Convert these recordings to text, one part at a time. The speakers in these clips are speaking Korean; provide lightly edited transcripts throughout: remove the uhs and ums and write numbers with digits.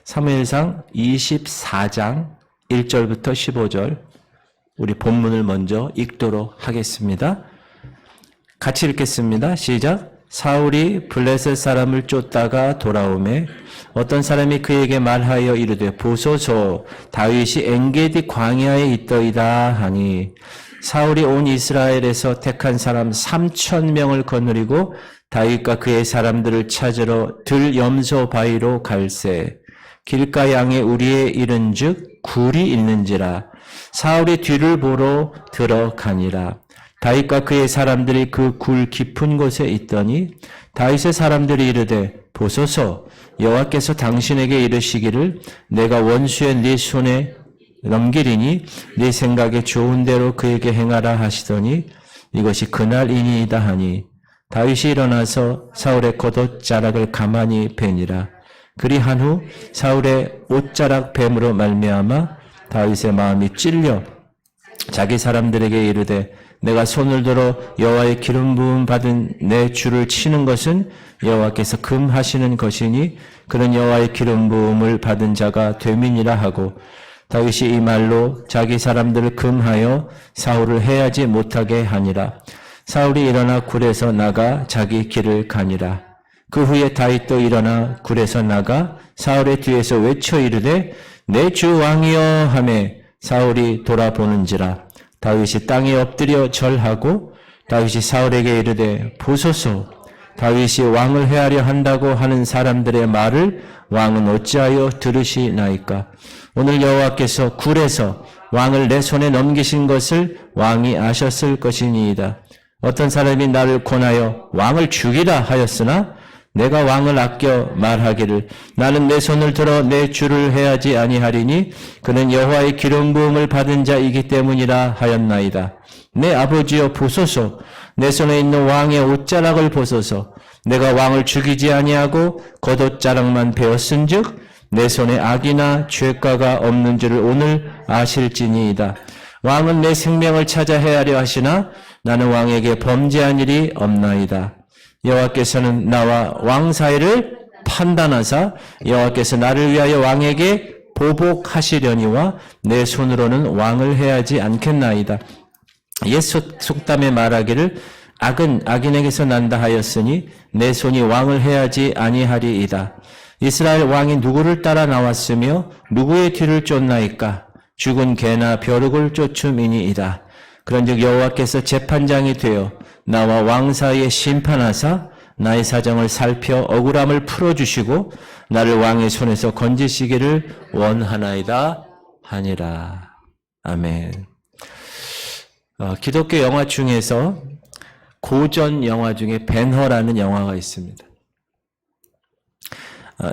사무엘상 24장 1절부터 15절 우리 본문을 먼저 읽도록 하겠습니다. 같이 읽겠습니다. 시작. 사울이 블레셋 사람을 쫓다가 돌아오매 어떤 사람이 그에게 말하여 이르되 보소서 다윗이 엔게디 광야에 있더이다 하니 사울이 온 이스라엘에서 택한 사람 3,000명을 거느리고 다윗과 그의 사람들을 찾으러 들 염소 바위로 갈새 길가 양에 우리에 이른즉 굴이 있는지라 사울이 뒤를 보러 들어가니라. 다윗과 그의 사람들이 그 굴 깊은 곳에 있더니 다윗의 사람들이 이르되 보소서 여호와께서 당신에게 이르시기를 내가 원수의 네 손에 넘기리니 네 생각에 좋은 대로 그에게 행하라 하시더니 이것이 그날이니이다 하니 다윗이 일어나서 사울의 겉옷자락을 가만히 베니라. 그리한 후 사울의 옷자락 뱀으로 말미암아 다윗의 마음이 찔려 자기 사람들에게 이르되 내가 손을 들어 여호와의 기름 부음 받은 내 주를 치는 것은 여호와께서 금하시는 것이니 그는 여호와의 기름 부음을 받은 자가 됨이니라 하고 다윗이 이 말로 자기 사람들을 금하여 사울을 해하지 못하게 하니라. 사울이 일어나 굴에서 나가 자기 길을 가니라. 그 후에 다윗도 일어나 굴에서 나가 사울의 뒤에서 외쳐 이르되 내 주 왕이여 하매 사울이 돌아보는지라. 다윗이 땅에 엎드려 절하고 다윗이 사울에게 이르되 보소서 다윗이 왕을 해하려 한다고 하는 사람들의 말을 왕은 어찌하여 들으시나이까. 오늘 여호와께서 굴에서 왕을 내 손에 넘기신 것을 왕이 아셨을 것이니이다. 어떤 사람이 나를 권하여 왕을 죽이라 하였으나 내가 왕을 아껴 말하기를 나는 내 손을 들어 내 주를 해하지 아니하리니 그는 여호와의 기름 부음을 받은 자이기 때문이라 하였나이다. 내 아버지여 보소서 내 손에 있는 왕의 옷자락을 보소서 내가 왕을 죽이지 아니하고 겉옷자락만 베었은즉 내 손에 악이나 죄가가 없는 줄을 오늘 아실지니이다. 왕은 내 생명을 찾아 해하려 하시나 나는 왕에게 범죄한 일이 없나이다. 여호와께서는 나와 왕 사이를 판단하사 여호와께서 나를 위하여 왕에게 보복하시려니와 내 손으로는 왕을 해하지 않겠나이다. 옛 속담에 말하기를 악은 악인에게서 난다 하였으니 내 손이 왕을 해하지 아니하리이다. 이스라엘 왕이 누구를 따라 나왔으며 누구의 뒤를 쫓나이까? 죽은 개나 벼룩을 쫓음이니이다. 그런즉 여호와께서 재판장이 되어 나와 왕 사이에 심판하사 나의 사정을 살펴 억울함을 풀어주시고 나를 왕의 손에서 건지시기를 원하나이다 하니라. 아멘. 기독교 영화 중에서 고전 영화 중에 벤허라는 영화가 있습니다.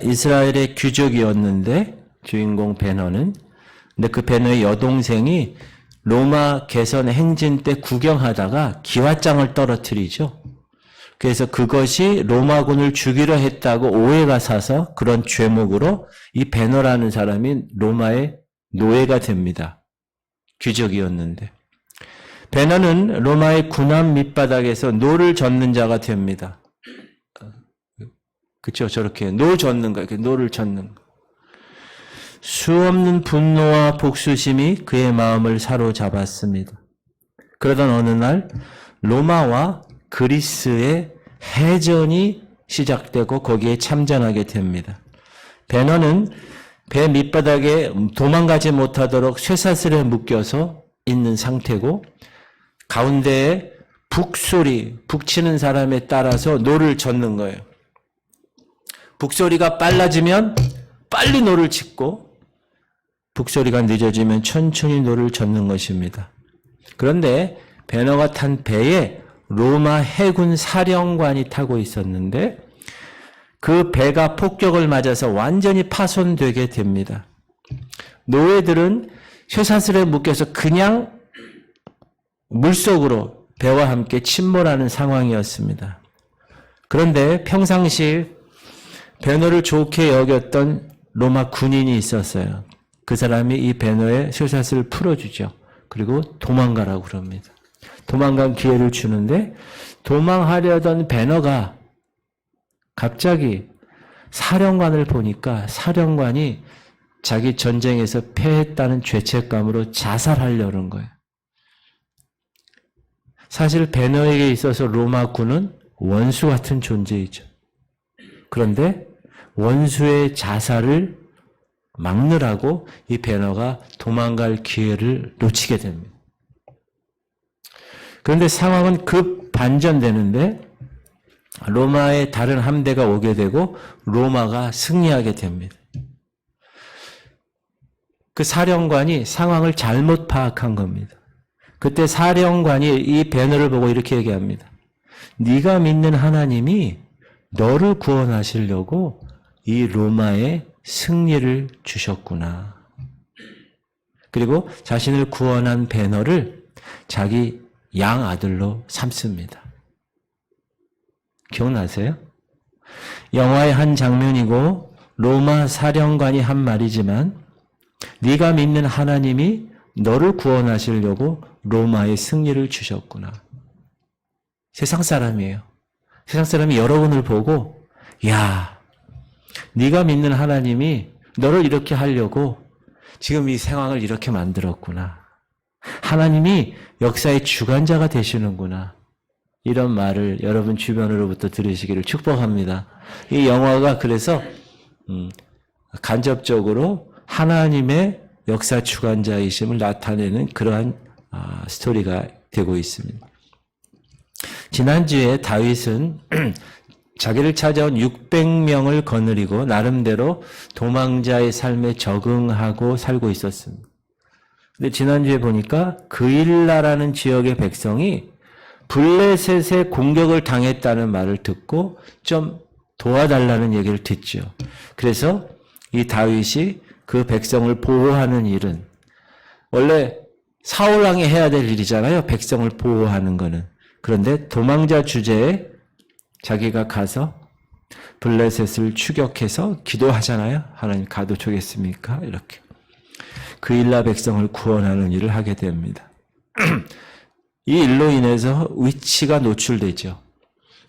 이스라엘의 귀족이었는데 주인공 벤허는 근데 그 벤허의 여동생이 로마 개선 행진 때 구경하다가 기왓장을 떨어뜨리죠. 그래서 그것이 로마군을 죽이려 했다고 오해가 사서 그런 죄목으로 이 벤허라는 사람이 로마의 노예가 됩니다. 귀족이었는데. 벤허는 로마의 군함 밑바닥에서 노를 젓는 자가 됩니다. 그렇죠? 저렇게 노 젓는 거, 노를 젓는 거. 수없는 분노와 복수심이 그의 마음을 사로잡았습니다. 그러던 어느 날 로마와 그리스의 해전이 시작되고 거기에 참전하게 됩니다. 벤허는 배 밑바닥에 도망가지 못하도록 쇠사슬에 묶여서 있는 상태고 가운데에 북소리, 북치는 사람에 따라서 노를 젓는 거예요. 북소리가 빨라지면 빨리 노를 짚고 북소리가 늦어지면 천천히 노를 젓는 것입니다. 그런데 벤허가 탄 배에 로마 해군 사령관이 타고 있었는데 그 배가 폭격을 맞아서 완전히 파손되게 됩니다. 노예들은 쇠사슬에 묶여서 그냥 물속으로 배와 함께 침몰하는 상황이었습니다. 그런데 평상시 벤허를 좋게 여겼던 로마 군인이 있었어요. 그 사람이 이 벤허의 쇠사슬을 풀어주죠. 그리고 도망가라고 그럽니다. 도망간 기회를 주는데 도망하려던 벤허가 갑자기 사령관을 보니까 사령관이 자기 전쟁에서 패했다는 죄책감으로 자살하려는 거예요. 사실 베너에게 있어서 로마군은 원수 같은 존재이죠. 그런데 원수의 자살을 막느라고 이 베너가 도망갈 기회를 놓치게 됩니다. 그런데 상황은 급 반전되는데 로마의 다른 함대가 오게 되고 로마가 승리하게 됩니다. 그 사령관이 상황을 잘못 파악한 겁니다. 그때 사령관이 이 베너를 보고 이렇게 얘기합니다. 네가 믿는 하나님이 너를 구원하시려고 이 로마에 승리를 주셨구나. 그리고 자신을 구원한 베너를 자기 양 아들로 삼습니다. 기억나세요? 영화의 한 장면이고 로마 사령관이 한 말이지만 네가 믿는 하나님이 너를 구원하시려고 로마에 승리를 주셨구나. 세상 사람이에요. 세상 사람이 여러분을 보고 야, 네가 믿는 하나님이 너를 이렇게 하려고 지금 이 상황을 이렇게 만들었구나. 하나님이 역사의 주관자가 되시는구나. 이런 말을 여러분 주변으로부터 들으시기를 축복합니다. 이 영화가 그래서 간접적으로 하나님의 역사 주관자이심을 나타내는 그러한 스토리가 되고 있습니다. 지난주에 다윗은 자기를 찾아온 600명을 거느리고 나름대로 도망자의 삶에 적응하고 살고 있었습니다. 근데 지난주에 보니까 그일라라는 지역의 백성이 블레셋의 공격을 당했다는 말을 듣고 좀 도와달라는 얘기를 듣죠. 그래서 이 다윗이 그 백성을 보호하는 일은 원래 사울왕이 해야 될 일이잖아요. 백성을 보호하는 거는. 그런데 도망자 주제에 자기가 가서 블레셋을 추격해서 기도하잖아요. 하나님 가둬주겠습니까? 이렇게. 그일라 백성을 구원하는 일을 하게 됩니다. 이 일로 인해서 위치가 노출되죠.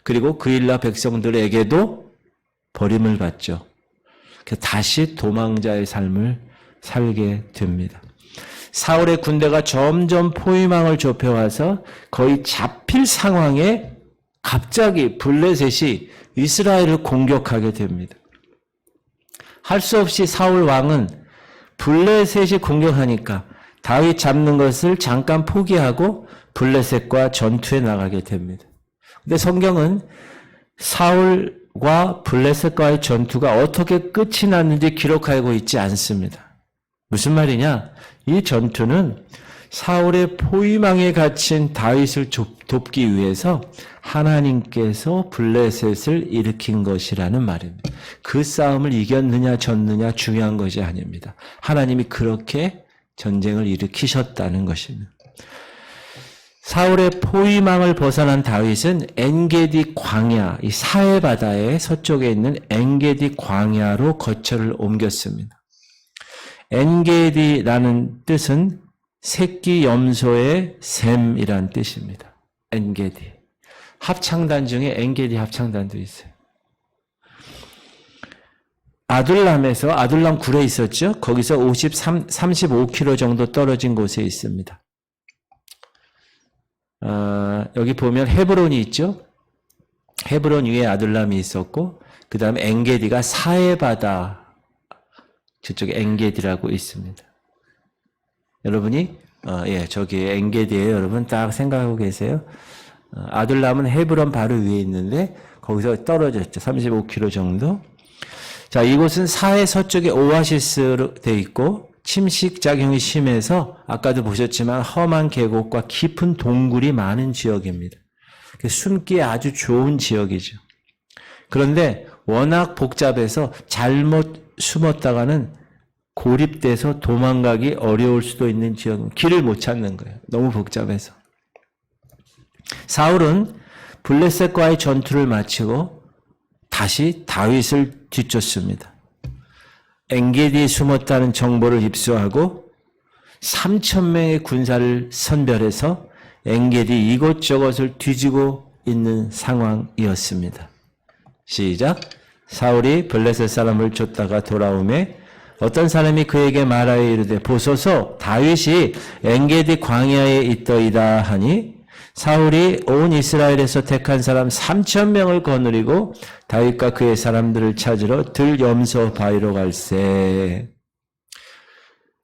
그리고 그일라 백성들에게도 버림을 받죠. 다시 도망자의 삶을 살게 됩니다. 사울의 군대가 점점 포위망을 좁혀와서 거의 잡힐 상황에 갑자기 블레셋이 이스라엘을 공격하게 됩니다. 할 수 없이 사울 왕은 블레셋이 공격하니까 다윗 잡는 것을 잠깐 포기하고 블레셋과 전투에 나가게 됩니다. 근데 성경은 사울과 블레셋과의 전투가 어떻게 끝이 났는지 기록하고 있지 않습니다. 무슨 말이냐? 이 전투는 사울의 포위망에 갇힌 다윗을 돕기 위해서 하나님께서 블레셋을 일으킨 것이라는 말입니다. 그 싸움을 이겼느냐 졌느냐 중요한 것이 아닙니다. 하나님이 그렇게 전쟁을 일으키셨다는 것입니다. 사울의 포위망을 벗어난 다윗은 엔게디 광야, 이 사해 바다의 서쪽에 있는 엔게디 광야로 거처를 옮겼습니다. 엔게디라는 뜻은 새끼 염소의 샘이란 뜻입니다. 엔게디. 합창단 중에 엔게디 합창단도 있어요. 아둘람에서 아둘람 굴에 있었죠. 거기서 35km 정도 떨어진 곳에 있습니다. 여기 보면 헤브론이 있죠. 헤브론 위에 아둘람이 있었고 그 다음에 엔게디가 사해바다 저쪽에 엔게디라고 있습니다. 여러분이 저기 엔게디에 여러분 딱 생각하고 계세요. 아둘람은 헤브론 바로 위에 있는데 거기서 떨어졌죠. 35km 정도. 자, 이곳은 사해 서쪽에 오아시스로 돼 있고 침식 작용이 심해서 아까도 보셨지만 험한 계곡과 깊은 동굴이 많은 지역입니다. 숨기에 아주 좋은 지역이죠. 그런데 워낙 복잡해서 잘못 숨었다가는 고립돼서 도망가기 어려울 수도 있는 지역은 길을 못 찾는 거예요. 너무 복잡해서. 사울은 블레셋과의 전투를 마치고 다시 다윗을 뒤쫓습니다. 엔게디에 숨었다는 정보를 입수하고 3,000명의 군사를 선별해서 엔게디 이곳저곳을 뒤지고 있는 상황이었습니다. 시작. 사울이 블레셋 사람을 쫓다가 돌아오매 어떤 사람이 그에게 말하여 이르되 보소서 다윗이 엔게디 광야에 있더이다 하니 사울이 온 이스라엘에서 택한 사람 3,000명을 거느리고 다윗과 그의 사람들을 찾으러 들염소 바위로 갈새.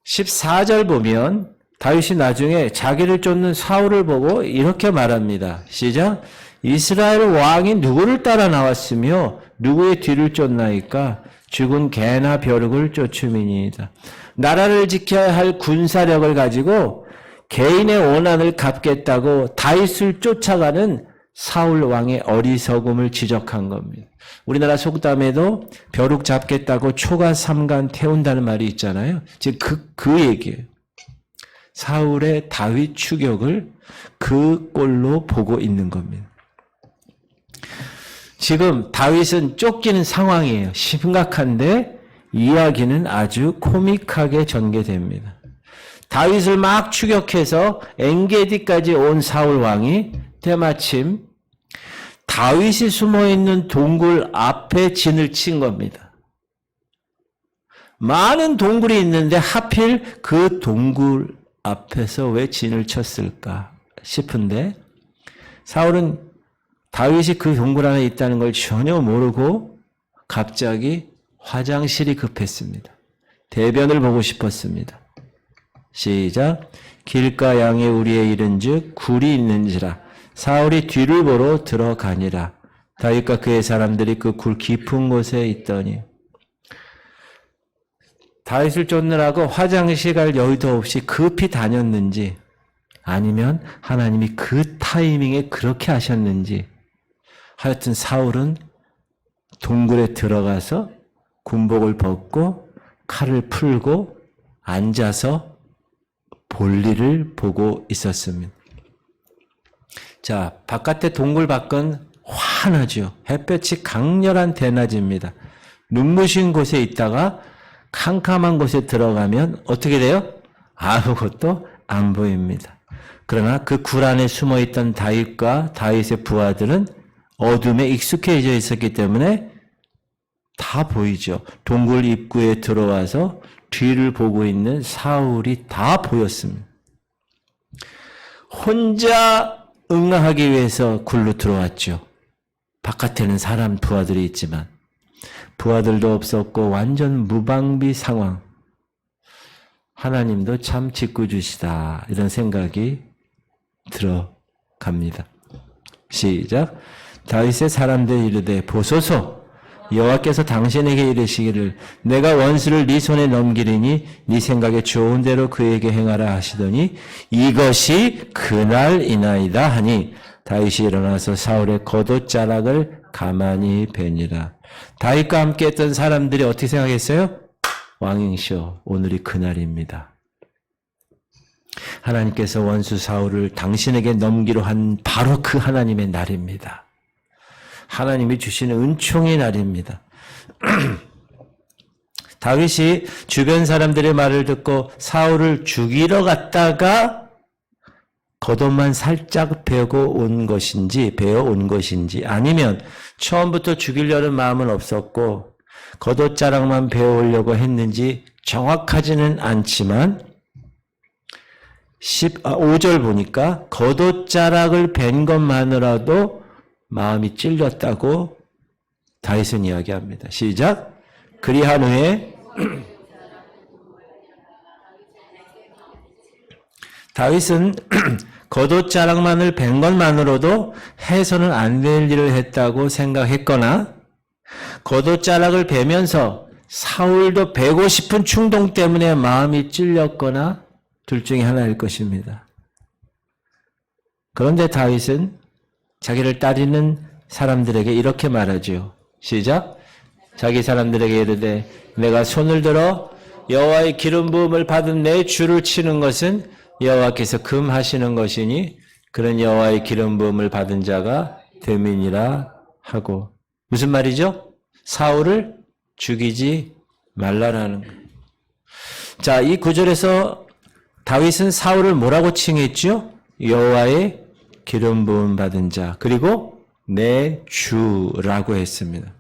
14절 보면 다윗이 나중에 자기를 쫓는 사울을 보고 이렇게 말합니다. 시작. 이스라엘 왕이 누구를 따라 나왔으며 누구의 뒤를 쫓나이까? 죽은 개나 벼룩을 쫓음이니이다. 나라를 지켜야 할 군사력을 가지고 개인의 원한을 갚겠다고 다윗을 쫓아가는 사울 왕의 어리석음을 지적한 겁니다. 우리나라 속담에도 벼룩 잡겠다고 초가 삼간 태운다는 말이 있잖아요. 즉 그 얘기예요. 사울의 다윗 추격을 그 꼴로 보고 있는 겁니다. 지금 다윗은 쫓기는 상황이에요. 심각한데 이야기는 아주 코믹하게 전개됩니다. 다윗을 막 추격해서 엔게디까지 온 사울 왕이 때마침 다윗이 숨어있는 동굴 앞에 진을 친 겁니다. 많은 동굴이 있는데 하필 그 동굴 앞에서 왜 진을 쳤을까 싶은데 사울은 다윗이 그 동굴 안에 있다는 걸 전혀 모르고 갑자기 화장실이 급했습니다. 대변을 보고 싶었습니다. 시작. 길가 양에 우리에 이른즉 굴이 있는지라 사울이 뒤를 보러 들어가니라. 다윗과 그의 사람들이 그 굴 깊은 곳에 있더니 다윗을 쫓느라고 화장실 갈 여유도 없이 급히 다녔는지 아니면 하나님이 그 타이밍에 그렇게 하셨는지 하여튼 사울은 동굴에 들어가서 군복을 벗고 칼을 풀고 앉아서 볼일을 보고 있었습니다. 자, 바깥의 동굴 밖은 환하죠. 햇볕이 강렬한 대낮입니다. 눈부신 곳에 있다가 캄캄한 곳에 들어가면 어떻게 돼요? 아무것도 안 보입니다. 그러나 그 굴 안에 숨어있던 다윗과 다윗의 부하들은 어둠에 익숙해져 있었기 때문에 다 보이죠. 동굴 입구에 들어와서 뒤를 보고 있는 사울이 다 보였습니다. 혼자 응하기 위해서 굴로 들어왔죠. 바깥에는 사람 부하들이 있지만 부하들도 없었고 완전 무방비 상황. 하나님도 참 짓궂으시다 이런 생각이 들어갑니다. 시작. 다윗의 사람들 이르되 보소서 여호와께서 당신에게 이르시기를 내가 원수를 네 손에 넘기리니 네 생각에 좋은 대로 그에게 행하라 하시더니 이것이 그날이나이다 하니 다윗이 일어나서 사울의 겉옷자락을 가만히 베니라. 다윗과 함께 했던 사람들이 어떻게 생각했어요? 왕이시여 오늘이 그날입니다. 하나님께서 원수 사울을 당신에게 넘기로 한 바로 그 하나님의 날입니다. 하나님이 주시는 은총의 날입니다. 다윗이 주변 사람들의 말을 듣고 사울을 죽이러 갔다가 겉옷만 살짝 베어 온 것인지 아니면 처음부터 죽이려는 마음은 없었고 겉옷자락만 베어오려고 했는지 정확하지는 않지만 5절 보니까 겉옷자락을 벤 것마누라도 마음이 찔렸다고 다윗은 이야기합니다. 시작. 그리한 후에 다윗은 겉옷자락만을 벤 것만으로도 해서는 안 될 일을 했다고 생각했거나 겉옷자락을 베면서 사울도 베고 싶은 충동 때문에 마음이 찔렸거나 둘 중에 하나일 것입니다. 그런데 다윗은 자기를 따르는 사람들에게 이렇게 말하죠. 시작. 자기 사람들에게 이르되 내가 손을 들어 여호와의 기름 부음을 받은 내 주를 치는 것은 여호와께서 금하시는 것이니 그런 여호와의 기름 부음을 받은 자가 됨이니라 하고. 무슨 말이죠? 사울을 죽이지 말라라는 거예요. 자, 이 구절에서 다윗은 사울을 뭐라고 칭했죠? 여호와의 기름 부음 받은 자, 그리고 내 주라고 했습니다.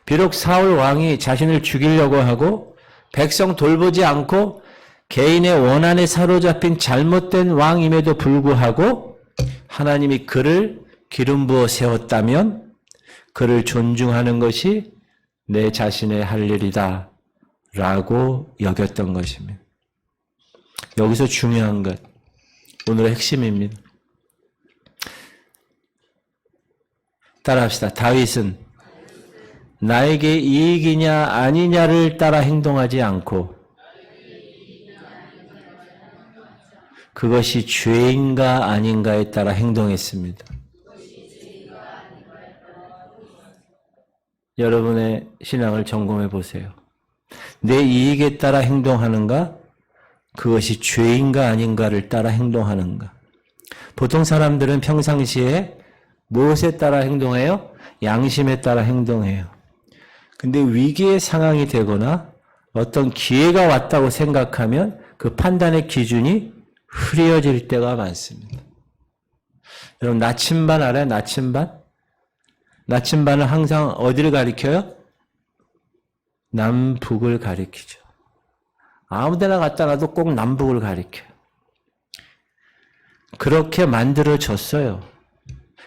비록 사울 왕이 자신을 죽이려고 하고 백성 돌보지 않고 개인의 원한에 사로잡힌 잘못된 왕임에도 불구하고 하나님이 그를 기름 부어 세웠다면 그를 존중하는 것이 내 자신의 할 일이다 라고 여겼던 것입니다. 여기서 중요한 것, 오늘의 핵심입니다. 따라합시다. 다윗은 나에게 이익이냐 아니냐를 따라 행동하지 않고 그것이 죄인가 아닌가에 따라 행동했습니다. 여러분의 신앙을 점검해 보세요. 내 이익에 따라 행동하는가? 그것이 죄인가 아닌가를 따라 행동하는가? 보통 사람들은 평상시에 무엇에 따라 행동해요? 양심에 따라 행동해요. 근데 위기의 상황이 되거나 어떤 기회가 왔다고 생각하면 그 판단의 기준이 흐려질 때가 많습니다. 여러분 나침반 알아요? 나침반? 나침반은 항상 어디를 가리켜요? 남북을 가리키죠. 아무 데나 갖다 놔도 꼭 남북을 가리켜요. 그렇게 만들어졌어요.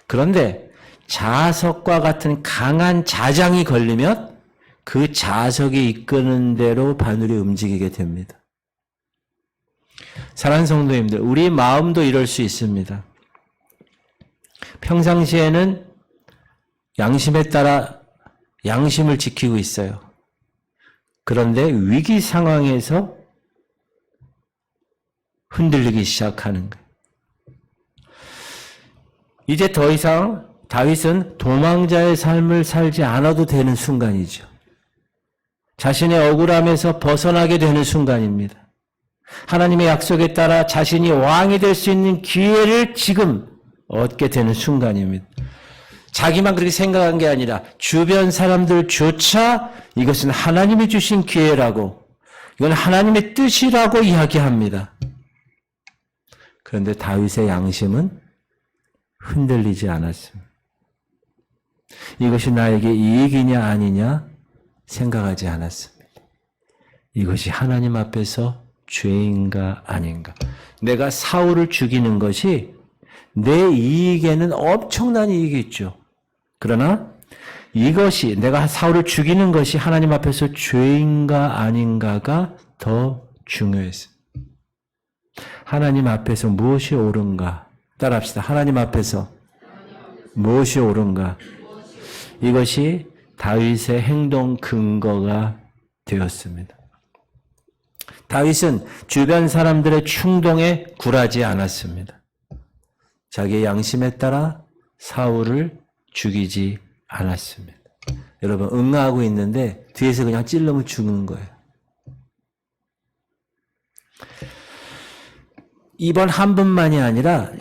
그런데 자석과 같은 강한 자장이 걸리면 그 자석이 이끄는 대로 바늘이 움직이게 됩니다. 사랑하는 성도님들, 우리 마음도 이럴 수 있습니다. 평상시에는 양심에 따라 양심을 지키고 있어요. 그런데 위기 상황에서 흔들리기 시작하는 거예요. 이제 더 이상 다윗은 도망자의 삶을 살지 않아도 되는 순간이죠. 자신의 억울함에서 벗어나게 되는 순간입니다. 하나님의 약속에 따라 자신이 왕이 될 수 있는 기회를 지금 얻게 되는 순간입니다. 자기만 그렇게 생각한 게 아니라 주변 사람들조차 이것은 하나님이 주신 기회라고, 이건 하나님의 뜻이라고 이야기합니다. 그런데 다윗의 양심은 흔들리지 않았습니다. 이것이 나에게 이익이냐 아니냐 생각하지 않았습니다. 이것이 하나님 앞에서 죄인가 아닌가. 내가 사울을 죽이는 것이 내 이익에는 엄청난 이익이 있죠. 그러나 이것이 내가 사울을 죽이는 것이 하나님 앞에서 죄인가 아닌가가 더 중요했습니다. 하나님 앞에서 무엇이 옳은가? 따라합시다. 하나님 앞에서 무엇이 옳은가? 이것이 다윗의 행동 근거가 되었습니다. 다윗은 주변 사람들의 충동에 굴하지 않았습니다. 자기의 양심에 따라 사울을 죽이지 않았습니다. 여러분 응하고 있는데 뒤에서 그냥 찔러면 죽는 거예요. 이번 한 번만이 아니라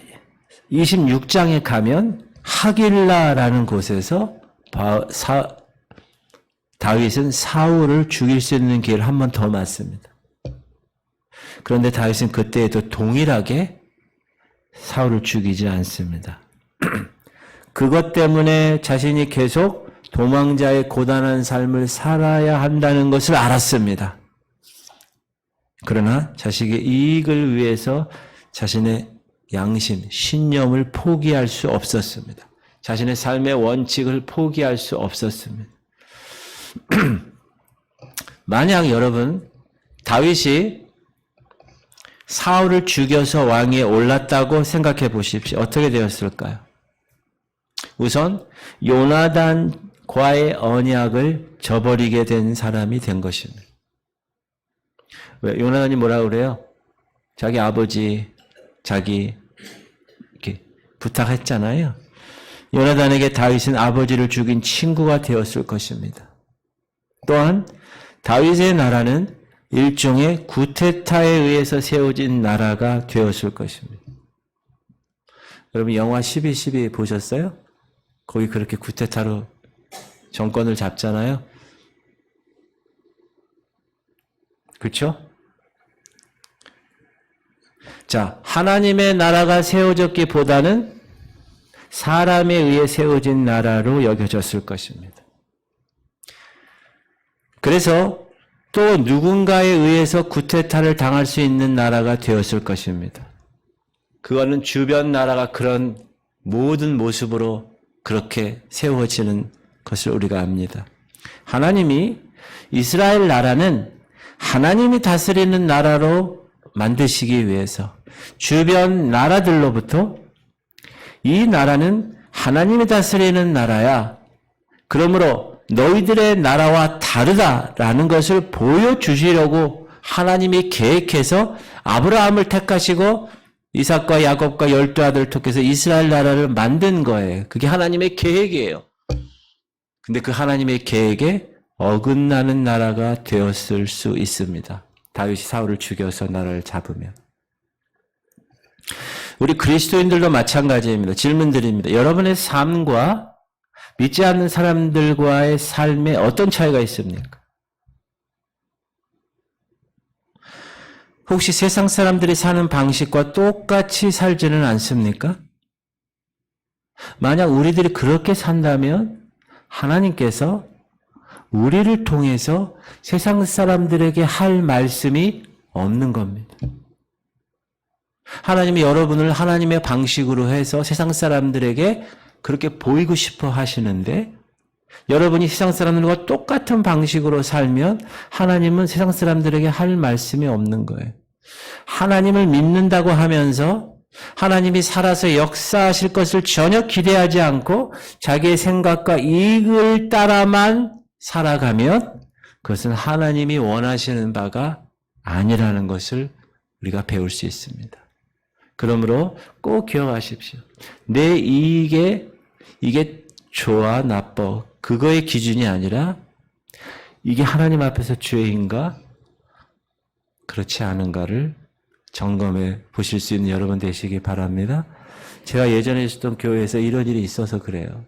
26장에 가면 하길라라는 곳에서 다윗은 사울을 죽일 수 있는 기회를 한 번 더 맞습니다. 그런데 다윗은 그때에도 동일하게 사울을 죽이지 않습니다. 그것 때문에 자신이 계속 도망자의 고단한 삶을 살아야 한다는 것을 알았습니다. 그러나 자식의 이익을 위해서 자신의 양심, 신념을 포기할 수 없었습니다. 자신의 삶의 원칙을 포기할 수 없었습니다. 만약 여러분 다윗이 사울을 죽여서 왕위에 올랐다고 생각해 보십시오. 어떻게 되었을까요? 우선 요나단과의 언약을 저버리게 된 사람이 된 것입니다. 왜? 요나단이 뭐라고 그래요? 자기 아버지, 자기 이렇게 부탁했잖아요. 요나단에게 다윗은 아버지를 죽인 친구가 되었을 것입니다. 또한 다윗의 나라는 일종의 구테타에 의해서 세워진 나라가 되었을 것입니다. 여러분 영화 12:12 보셨어요? 거기 그렇게 구테타로 정권을 잡잖아요. 그렇죠? 자, 하나님의 나라가 세워졌기보다는 사람에 의해 세워진 나라로 여겨졌을 것입니다. 그래서 또 누군가에 의해서 쿠데타를 당할 수 있는 나라가 되었을 것입니다. 그거는 주변 나라가 그런 모든 모습으로 그렇게 세워지는 것을 우리가 압니다. 하나님이 이스라엘 나라는 하나님이 다스리는 나라로 만드시기 위해서 주변 나라들로부터 이 나라는 하나님이 다스리는 나라야. 그러므로 너희들의 나라와 다르다라는 것을 보여주시려고 하나님이 계획해서 아브라함을 택하시고 이삭과 야곱과 12아들을 통해서 이스라엘 나라를 만든 거예요. 그게 하나님의 계획이에요. 근데 그 하나님의 계획에 어긋나는 나라가 되었을 수 있습니다. 다윗이 사울을 죽여서 나라를 잡으면. 우리 그리스도인들도 마찬가지입니다. 질문 드립니다. 여러분의 삶과 믿지 않는 사람들과의 삶에 어떤 차이가 있습니까? 혹시 세상 사람들이 사는 방식과 똑같이 살지는 않습니까? 만약 우리들이 그렇게 산다면 하나님께서 우리를 통해서 세상 사람들에게 할 말씀이 없는 겁니다. 하나님이 여러분을 하나님의 방식으로 해서 세상 사람들에게 그렇게 보이고 싶어 하시는데 여러분이 세상 사람들과 똑같은 방식으로 살면 하나님은 세상 사람들에게 할 말씀이 없는 거예요. 하나님을 믿는다고 하면서 하나님이 살아서 역사하실 것을 전혀 기대하지 않고 자기의 생각과 이익을 따라만 살아가면 그것은 하나님이 원하시는 바가 아니라는 것을 우리가 배울 수 있습니다. 그러므로 꼭 기억하십시오. 내 이익에 이게 좋아 나빠 그거의 기준이 아니라 이게 하나님 앞에서 죄인가 그렇지 않은가를 점검해 보실 수 있는 여러분 되시기 바랍니다. 제가 예전에 있었던 교회에서 이런 일이 있어서 그래요.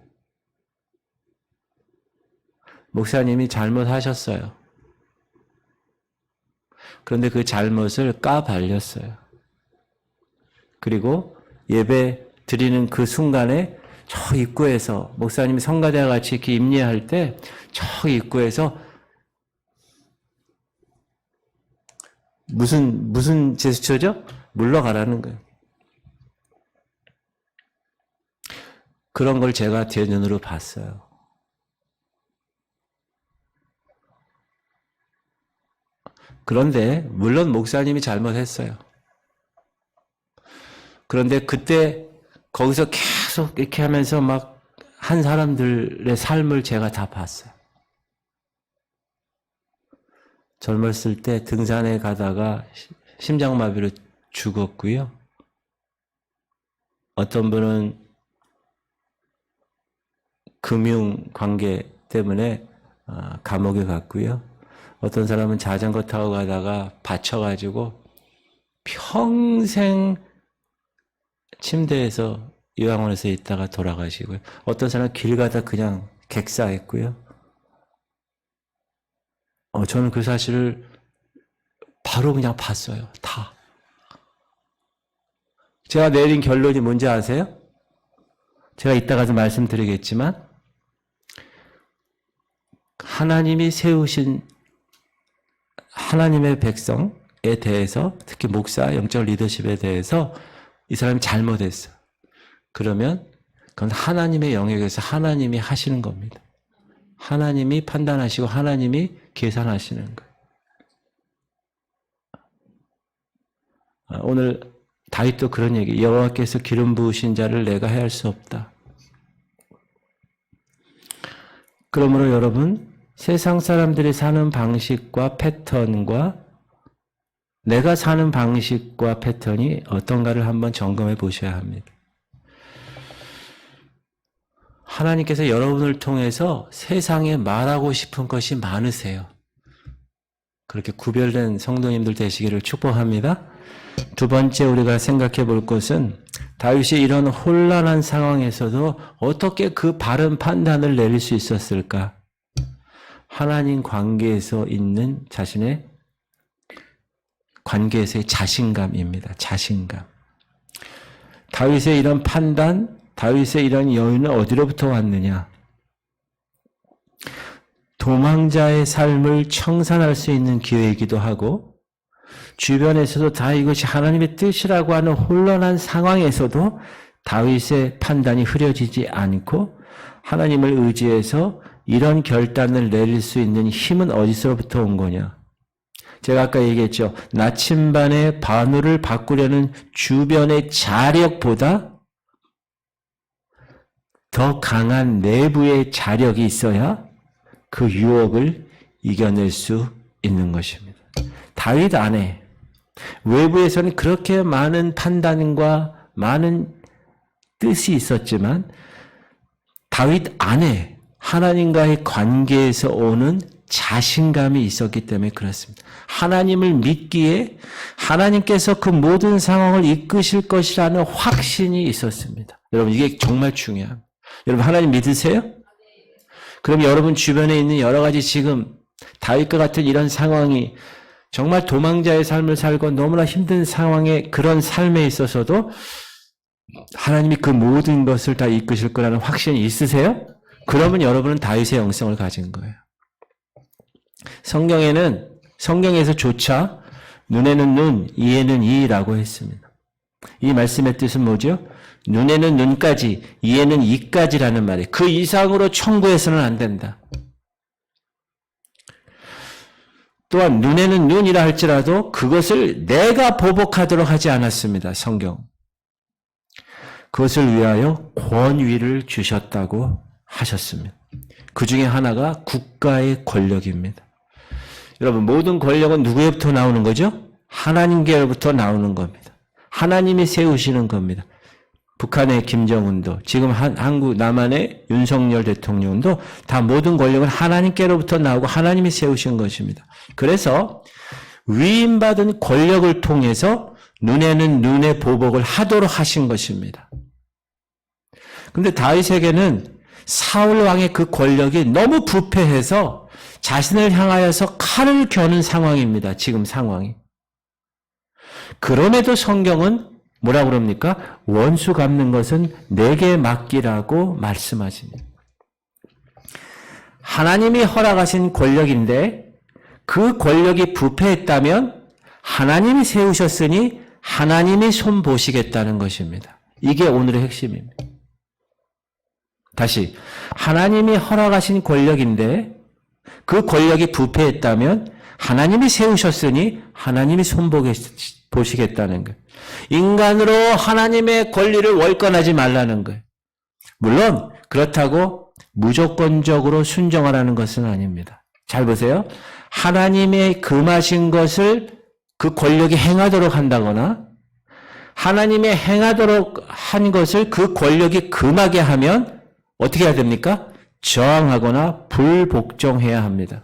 목사님이 잘못하셨어요. 그런데 그 잘못을 까발렸어요. 그리고 예배 드리는 그 순간에 저 입구에서 목사님이 성가대와 같이 이렇게 임례할 때 저 입구에서 무슨 제스처죠? 물러가라는 거예요. 그런 걸 제가 제 눈으로 봤어요. 그런데 물론 목사님이 잘못했어요. 그런데 그때 거기서 계속 이렇게 하면서 막 한 사람들의 삶을 제가 다 봤어요. 젊었을 때 등산에 가다가 심장마비로 죽었고요. 어떤 분은 금융 관계 때문에 감옥에 갔고요. 어떤 사람은 자전거 타고 가다가 다쳐가지고 평생 침대에서 요양원에서 있다가 돌아가시고요. 어떤 사람은 길 가다 그냥 객사했고요. 저는 그 사실을 바로 그냥 봤어요. 다. 제가 내린 결론이 뭔지 아세요? 제가 이따가도 말씀드리겠지만 하나님이 세우신 하나님의 백성에 대해서 특히 목사, 영적 리더십에 대해서 이 사람이 잘못했어. 그러면 그건 하나님의 영역에서 하나님이 하시는 겁니다. 하나님이 판단하시고 하나님이 계산하시는 거예요. 오늘 다윗도 그런 얘기, 여호와께서 기름 부으신 자를 내가 해할 수 없다. 그러므로 여러분, 세상 사람들이 사는 방식과 패턴과 내가 사는 방식과 패턴이 어떤가를 한번 점검해 보셔야 합니다. 하나님께서 여러분을 통해서 세상에 말하고 싶은 것이 많으세요. 그렇게 구별된 성도님들 되시기를 축복합니다. 두 번째 우리가 생각해 볼 것은 다윗이 이런 혼란한 상황에서도 어떻게 그 바른 판단을 내릴 수 있었을까? 하나님 관계에서 있는 자신의 관계에서의 자신감입니다. 자신감. 다윗의 이런 판단, 다윗의 이런 여유는 어디로부터 왔느냐? 도망자의 삶을 청산할 수 있는 기회이기도 하고 주변에서도 다 이것이 하나님의 뜻이라고 하는 혼란한 상황에서도 다윗의 판단이 흐려지지 않고 하나님을 의지해서 이런 결단을 내릴 수 있는 힘은 어디서부터 온 거냐? 제가 아까 얘기했죠. 나침반의 바늘을 바꾸려는 주변의 자력보다 더 강한 내부의 자력이 있어야 그 유혹을 이겨낼 수 있는 것입니다. 다윗 안에 외부에서는 그렇게 많은 판단과 많은 뜻이 있었지만 다윗 안에 하나님과의 관계에서 오는 자신감이 있었기 때문에 그렇습니다. 하나님을 믿기에 하나님께서 그 모든 상황을 이끄실 것이라는 확신이 있었습니다. 여러분 이게 정말 중요합니다. 여러분 하나님 믿으세요? 그럼 여러분 주변에 있는 여러 가지 지금 다윗과 같은 이런 상황이 정말 도망자의 삶을 살고 너무나 힘든 상황에 그런 삶에 있어서도 하나님이 그 모든 것을 다 이끄실 거라는 확신이 있으세요? 그러면 여러분은 다윗의 영성을 가진 거예요. 성경에서조차 눈에는 눈, 이에는 이라고 했습니다. 이 말씀의 뜻은 뭐죠? 눈에는 눈까지, 이에는 이까지라는 말이에요. 그 이상으로 청구해서는 안 된다. 또한 눈에는 눈이라 할지라도 그것을 내가 보복하도록 하지 않았습니다. 성경. 그것을 위하여 권위를 주셨다고 하셨습니다. 그 중에 하나가 국가의 권력입니다. 여러분 모든 권력은 누구로부터 나오는 거죠? 하나님께로부터 나오는 겁니다. 하나님이 세우시는 겁니다. 북한의 김정은도 지금 한국 남한의 윤석열 대통령도 다 모든 권력은 하나님께로부터 나오고 하나님이 세우신 것입니다. 그래서 위임받은 권력을 통해서 눈에는 눈의 보복을 하도록 하신 것입니다. 그런데 다윗에게는 사울 왕의 그 권력이 너무 부패해서 자신을 향하여서 칼을 겨는 상황입니다. 지금 상황이. 그럼에도 성경은 뭐라고 그럽니까? 원수 갚는 것은 내게 맡기라고 말씀하십니다. 하나님이 허락하신 권력인데 그 권력이 부패했다면 하나님이 세우셨으니 하나님이 손보시겠다는 것입니다. 이게 오늘의 핵심입니다. 다시 하나님이 허락하신 권력인데 그 권력이 부패했다면 하나님이 세우셨으니 하나님이 손보시겠다는 거예요. 인간으로 하나님의 권리를 월권하지 말라는 거예요. 물론 그렇다고 무조건적으로 순종하라는 것은 아닙니다. 잘 보세요. 하나님의 금하신 것을 그 권력이 행하도록 한다거나 하나님의 행하도록 한 것을 그 권력이 금하게 하면 어떻게 해야 됩니까? 저항하거나 불복종해야 합니다.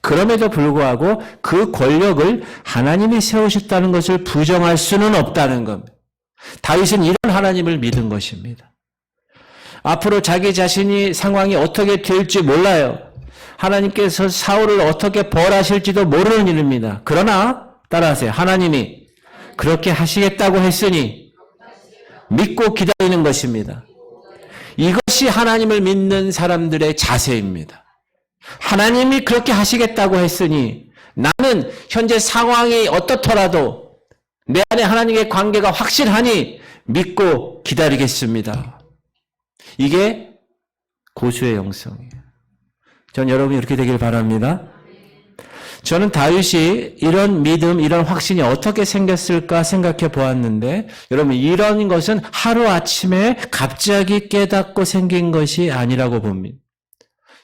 그럼에도 불구하고 그 권력을 하나님이 세우셨다는 것을 부정할 수는 없다는 겁니다. 다윗은 이런 하나님을 믿은 것입니다. 앞으로 자기 자신이 상황이 어떻게 될지 몰라요. 하나님께서 사울을 어떻게 벌하실지도 모르는 일입니다. 그러나 따라하세요. 하나님이 그렇게 하시겠다고 했으니 믿고 기다리는 것입니다. 이것이 하나님을 믿는 사람들의 자세입니다. 하나님이 그렇게 하시겠다고 했으니 나는 현재 상황이 어떻더라도 내 안에 하나님의 관계가 확실하니 믿고 기다리겠습니다. 이게 고수의 영성이에요. 전 여러분이 이렇게 되길 바랍니다. 저는 다윗이 이런 믿음, 이런 확신이 어떻게 생겼을까 생각해 보았는데 여러분 이런 것은 하루아침에 갑자기 깨닫고 생긴 것이 아니라고 봅니다.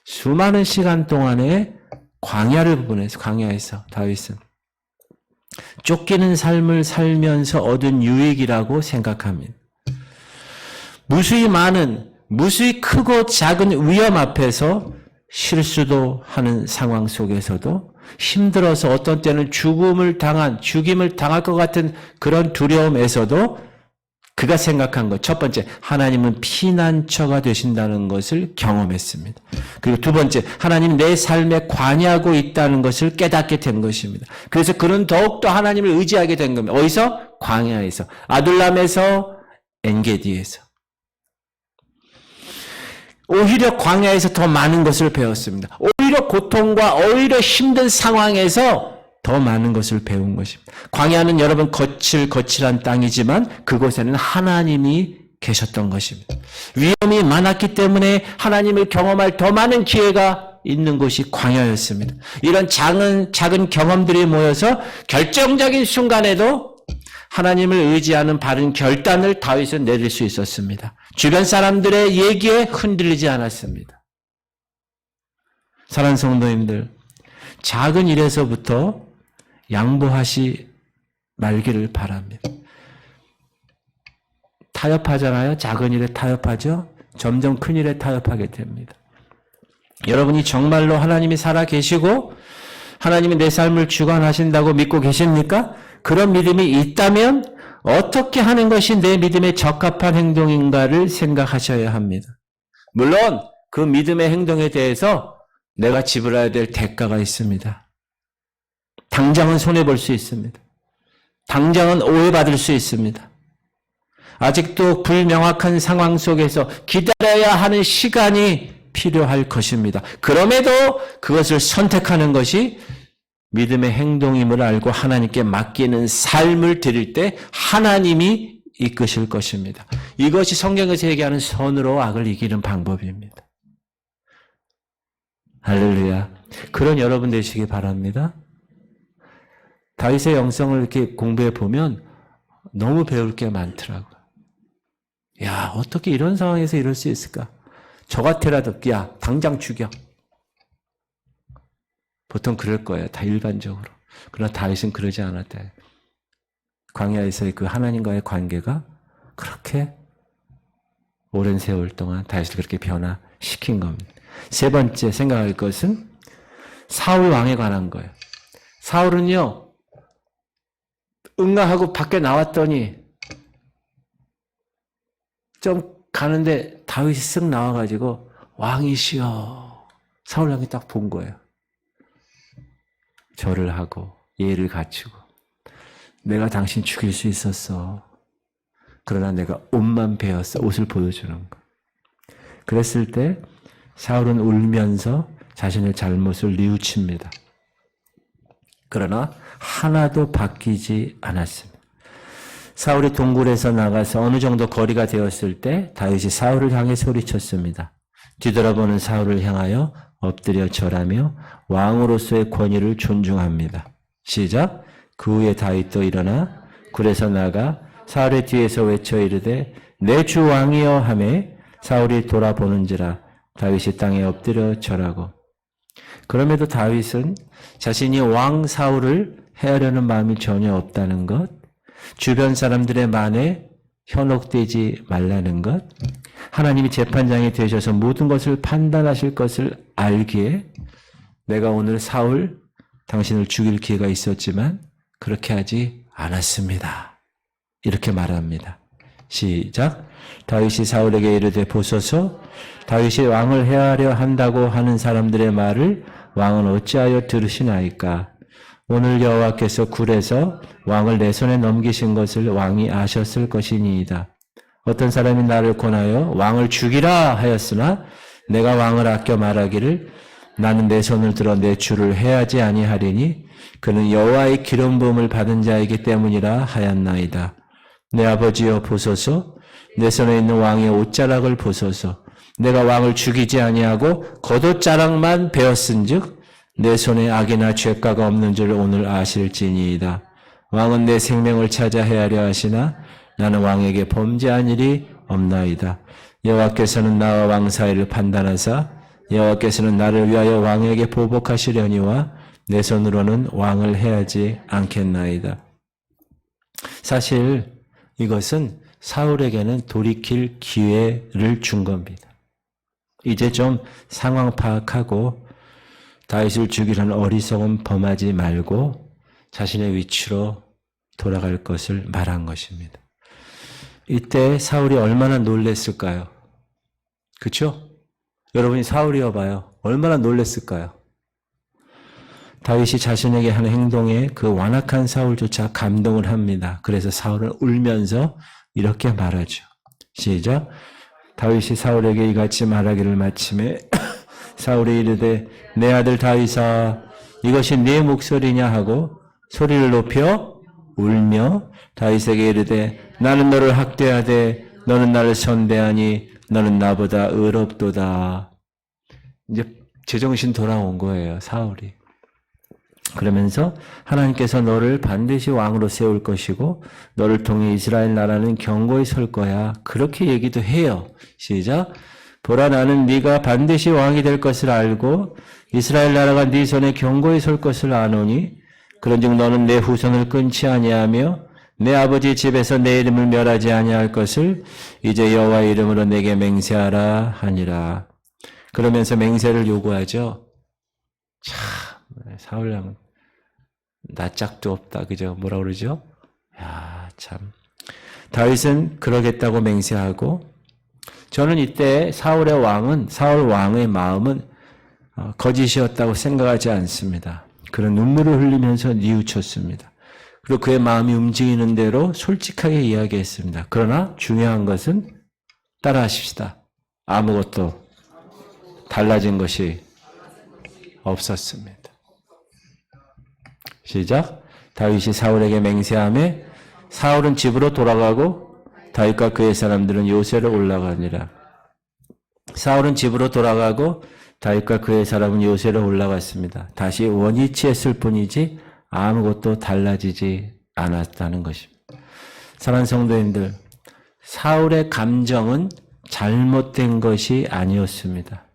수많은 시간 동안에 광야에서 다윗은 쫓기는 삶을 살면서 얻은 유익이라고 생각합니다. 무수히 크고 작은 위험 앞에서 실수도 하는 상황 속에서도 힘들어서 어떤 때는 죽임을 당할 것 같은 그런 두려움에서도 그가 생각한 것, 첫 번째, 하나님은 피난처가 되신다는 것을 경험했습니다. 그리고 두 번째, 하나님 내 삶에 관여하고 있다는 것을 깨닫게 된 것입니다. 그래서 그는 더욱더 하나님을 의지하게 된 겁니다. 어디서? 광야에서, 아둘람에서, 엔게디에서. 오히려 광야에서 더 많은 것을 배웠습니다. 오히려 고통과 오히려 힘든 상황에서 더 많은 것을 배운 것입니다. 광야는 여러분 거칠한 땅이지만 그곳에는 하나님이 계셨던 것입니다. 위험이 많았기 때문에 하나님을 경험할 더 많은 기회가 있는 곳이 광야였습니다. 이런 작은 경험들이 모여서 결정적인 순간에도 하나님을 의지하는 바른 결단을 다윗은 내릴 수 있었습니다. 주변 사람들의 얘기에 흔들리지 않았습니다. 사랑하는 성도님들, 작은 일에서부터 양보하시 말기를 바랍니다. 타협하잖아요. 작은 일에 타협하죠. 점점 큰 일에 타협하게 됩니다. 여러분이 정말로 하나님이 살아 계시고 하나님이 내 삶을 주관하신다고 믿고 계십니까? 그런 믿음이 있다면 어떻게 하는 것이 내 믿음에 적합한 행동인가를 생각하셔야 합니다. 물론 그 믿음의 행동에 대해서 내가 지불해야 될 대가가 있습니다. 당장은 손해볼 수 있습니다. 당장은 오해받을 수 있습니다. 아직도 불명확한 상황 속에서 기다려야 하는 시간이 필요할 것입니다. 그럼에도 그것을 선택하는 것이 믿음의 행동임을 알고 하나님께 맡기는 삶을 드릴 때 하나님이 이끄실 것입니다. 이것이 성경에서 얘기하는 선으로 악을 이기는 방법입니다. 할렐루야. 그런 여러분 되시기 바랍니다. 다윗의 영성을 이렇게 공부해 보면 너무 배울 게 많더라고요. 야, 어떻게 이런 상황에서 이럴 수 있을까? 저 같아라도, 야, 당장 죽여. 보통 그럴 거예요. 다 일반적으로. 그러나 다윗은 그러지 않았다. 광야에서의 그 하나님과의 관계가 그렇게 오랜 세월 동안 다윗을 그렇게 변화시킨 겁니다. 세 번째 생각할 것은 사울 왕에 관한 거예요. 사울은요, 응가하고 밖에 나왔더니 좀 가는데 다윗이 쓱 나와가지고 왕이시여. 사울 왕이 딱 본 거예요. 절을 하고 예를 갖추고 내가 당신 죽일 수 있었어. 그러나 내가 옷만 베었어. 옷을 보여주는 거. 그랬을 때 사울은 울면서 자신의 잘못을 뉘우칩니다. 그러나 하나도 바뀌지 않았습니다. 사울이 동굴에서 나가서 어느 정도 거리가 되었을 때 다윗이 사울을 향해 소리쳤습니다. 뒤돌아보는 사울을 향하여 엎드려 절하며 왕으로서의 권위를 존중합니다. 시작. 그 후에 다윗도 일어나 굴에서 나가 사울의 뒤에서 외쳐 이르되 내 주 왕이여 하매 사울이 돌아보는지라 다윗이 땅에 엎드려 절하고. 그럼에도 다윗은 자신이 왕 사울을 해하려는 마음이 전혀 없다는 것, 주변 사람들의 말에 현혹되지 말라는 것, 하나님이 재판장이 되셔서 모든 것을 판단하실 것을 알기에 내가 오늘 사울 당신을 죽일 기회가 있었지만 그렇게 하지 않았습니다. 이렇게 말합니다. 시작. 다윗이 사울에게 이르되 보소서 다윗이 왕을 해하려 한다고 하는 사람들의 말을 왕은 어찌하여 들으시나이까? 오늘 여호와께서 굴에서 왕을 내 손에 넘기신 것을 왕이 아셨을 것이니이다. 어떤 사람이 나를 권하여 왕을 죽이라 하였으나 내가 왕을 아껴 말하기를 나는 내 손을 들어 내 주를 해하지 아니하리니 그는 여호와의 기름 부음을 받은 자이기 때문이라 하였나이다. 내 아버지여 보소서 내 손에 있는 왕의 옷자락을 보소서 내가 왕을 죽이지 아니하고 겉옷자락만 베었은즉 내 손에 악이나 죄가가 없는 줄 오늘 아실지니이다. 왕은 내 생명을 찾아 헤아려 하시나 나는 왕에게 범죄한 일이 없나이다. 여호와께서는 나와 왕 사이를 판단하사 여호와께서는 나를 위하여 왕에게 보복하시려니와 내 손으로는 왕을 해하지 않겠나이다. 사실 이것은 사울에게는 돌이킬 기회를 준 겁니다. 이제 좀 상황 파악하고 다윗을 죽이려는 어리석음 범하지 말고 자신의 위치로 돌아갈 것을 말한 것입니다. 이때 사울이 얼마나 놀랬을까요? 그렇죠? 여러분이 사울이어봐요. 얼마나 놀랬을까요? 다윗이 자신에게 하는 행동에 그 완악한 사울조차 감동을 합니다. 그래서 사울은 울면서 이렇게 말하죠. 시작. 다윗이 사울에게 이같이 말하기를 마침에 사울이 이르되 내 아들 다윗아 이것이 네 목소리냐 하고 소리를 높여 울며 다윗에게 이르되 나는 너를 학대하되 너는 나를 선대하니 너는 나보다 의롭도다. 이제 제정신 돌아온 거예요, 사울이. 그러면서 하나님께서 너를 반드시 왕으로 세울 것이고 너를 통해 이스라엘 나라는 견고히 설 거야. 그렇게 얘기도 해요. 시작. 보라 나는 네가 반드시 왕이 될 것을 알고 이스라엘 나라가 네 손에 견고히 설 것을 아노니 그런즉 너는 내 후손을 끊지 아니하며 내 아버지 집에서 내 이름을 멸하지 아니할 것을 이제 여호와의 이름으로 내게 맹세하라 하니라. 그러면서 맹세를 요구하죠. 참 사울랑은 낯짝도 없다. 그죠? 뭐라 그러죠? 야, 참. 다윗은 그러겠다고 맹세하고 저는 이때 사울 왕의 마음은 거짓이었다고 생각하지 않습니다. 그런 눈물을 흘리면서 뉘우쳤습니다. 그리고 그의 마음이 움직이는 대로 솔직하게 이야기했습니다. 그러나 중요한 것은 따라하십시다. 아무것도 달라진 것이 없었습니다. 시작. 다윗이 사울에게 맹세하며 사울은 집으로 돌아가고 다윗과 그의 사람들은 요새로 올라가니라. 사울은 집으로 돌아가고 다윗과 그의 사람은 요새로 올라갔습니다. 다시 원위치했을 뿐이지 아무것도 달라지지 않았다는 것입니다. 사랑하는 성도님들, 사울의 감정은 잘못된 것이 아니었습니다.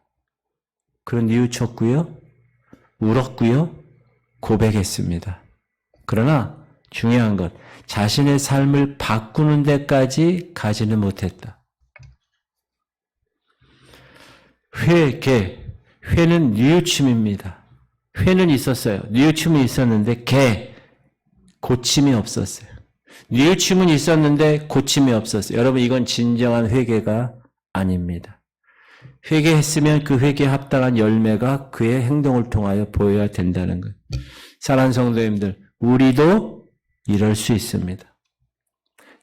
그런 뉘우쳤고요, 울었고요, 고백했습니다. 그러나 중요한 것, 자신의 삶을 바꾸는 데까지 가지는 못했다. 회는 뉘우침입니다. 회는 있었어요. 뉘우침은 있었는데 고침이 없었어요. 뉘우침은 있었는데 고침이 없었어요. 여러분 이건 진정한 회개가 아닙니다. 회개했으면 그 회개에 합당한 열매가 그의 행동을 통하여 보여야 된다는 거예요. 사랑하는 성도님들, 우리도 이럴 수 있습니다.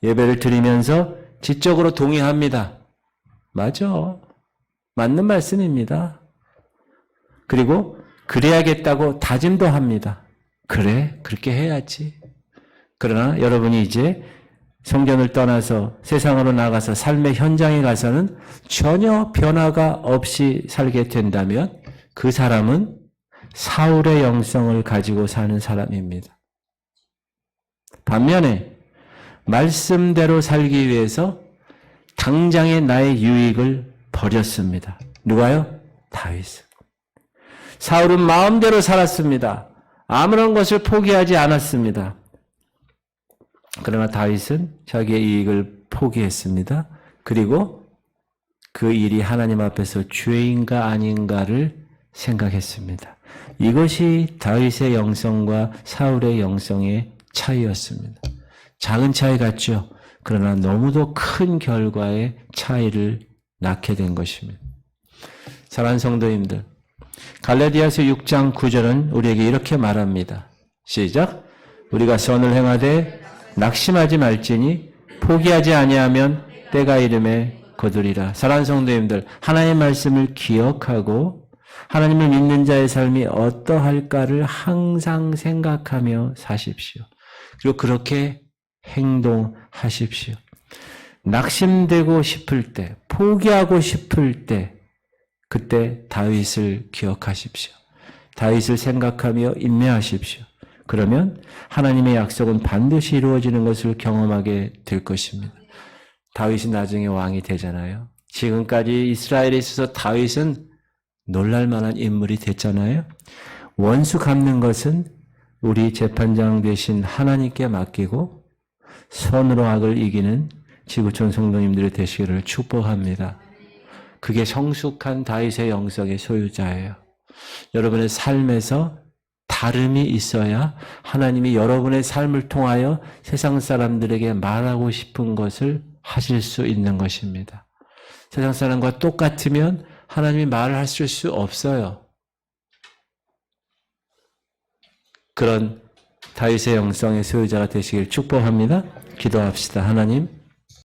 예배를 드리면서 지적으로 동의합니다. 맞아. 맞는 말씀입니다. 그리고 그래야겠다고 다짐도 합니다. 그래, 그렇게 해야지. 그러나 여러분이 이제 성전을 떠나서 세상으로 나가서 삶의 현장에 가서는 전혀 변화가 없이 살게 된다면 그 사람은 사울의 영성을 가지고 사는 사람입니다. 반면에 말씀대로 살기 위해서 당장의 나의 유익을 버렸습니다. 누가요? 다윗은. 사울은 마음대로 살았습니다. 아무런 것을 포기하지 않았습니다. 그러나 다윗은 자기의 이익을 포기했습니다. 그리고 그 일이 하나님 앞에서 죄인가 아닌가를 생각했습니다. 이것이 다윗의 영성과 사울의 영성의 차이였습니다. 작은 차이 같죠? 그러나 너무도 큰 결과의 차이를 낳게 된 것입니다. 사랑하는 성도님들, 갈라디아서 6장 9절은 우리에게 이렇게 말합니다. 시작. 우리가 선을 행하되 낙심하지 말지니 포기하지 아니하면 때가 이름에 거두리라. 사랑하는 성도님들, 하나님의 말씀을 기억하고 하나님을 믿는 자의 삶이 어떠할까를 항상 생각하며 사십시오. 그리고 그렇게 행동하십시오. 낙심되고 싶을 때, 포기하고 싶을 때, 그때 다윗을 기억하십시오. 다윗을 생각하며 인내하십시오. 그러면 하나님의 약속은 반드시 이루어지는 것을 경험하게 될 것입니다. 다윗이 나중에 왕이 되잖아요. 지금까지 이스라엘에 있어서 다윗은 놀랄만한 인물이 됐잖아요. 원수 갚는 것은 우리 재판장 되신 하나님께 맡기고 선으로 악을 이기는 지구촌 성도님들이 되시기를 축복합니다. 그게 성숙한 다윗의 영성의 소유자예요. 여러분의 삶에서 다름이 있어야 하나님이 여러분의 삶을 통하여 세상 사람들에게 말하고 싶은 것을 하실 수 있는 것입니다. 세상 사람과 똑같으면 하나님이 말을 하실 수 없어요. 그런 다윗의 영성의 소유자가 되시길 축복합니다. 기도합시다. 하나님,